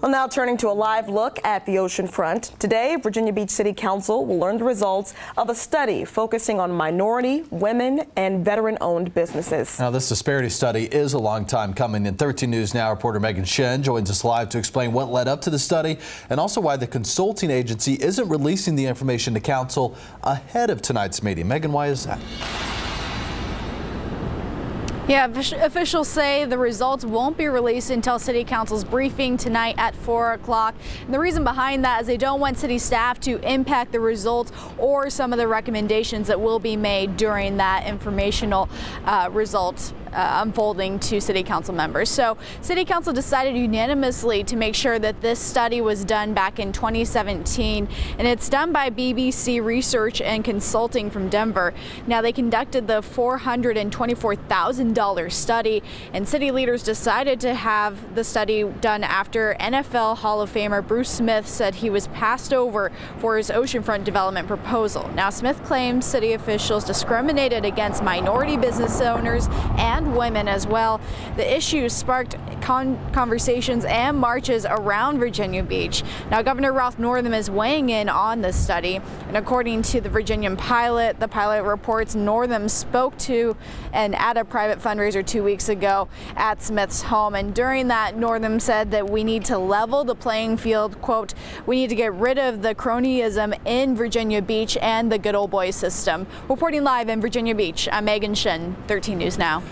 Well, now turning to a live look at the ocean front. Today, Virginia Beach City Council will learn the results of a study focusing on minority, women, and veteran-owned businesses. Now, this disparity study is a long time coming. In 13 News Now, reporter Megan Shen joins us live to explain what led up to the study and also why the consulting agency isn't releasing the information to Council ahead of tonight's meeting. Megan, why is that? Yeah, officials say the results won't be released until City Council's briefing tonight at 4 o'clock. And the reason behind that is they don't want city staff to impact the results or some of the recommendations that will be made during that informational results unfolding to City Council members. So City Council decided unanimously to make sure that this study was done back in 2017, and it's done by BBC Research and Consulting from Denver. Now, they conducted the $424,000 study, and city leaders decided to have the study done after NFL Hall of Famer Bruce Smith said he was passed over for his oceanfront development proposal. Now, Smith claims city officials discriminated against minority business owners and women as well. The issue sparked conversations and marches around Virginia Beach. Now, Governor Ralph Northam is weighing in on this study, and according to the Virginian Pilot, the Pilot reports Northam spoke to and at a private fundraiser 2 weeks ago at Smith's home, and during that, Northam said that we need to level the playing field. Quote, "We need to get rid of the cronyism in Virginia Beach and the good old boy system." Reporting live in Virginia Beach, I'm Megan Shen, 13 News Now.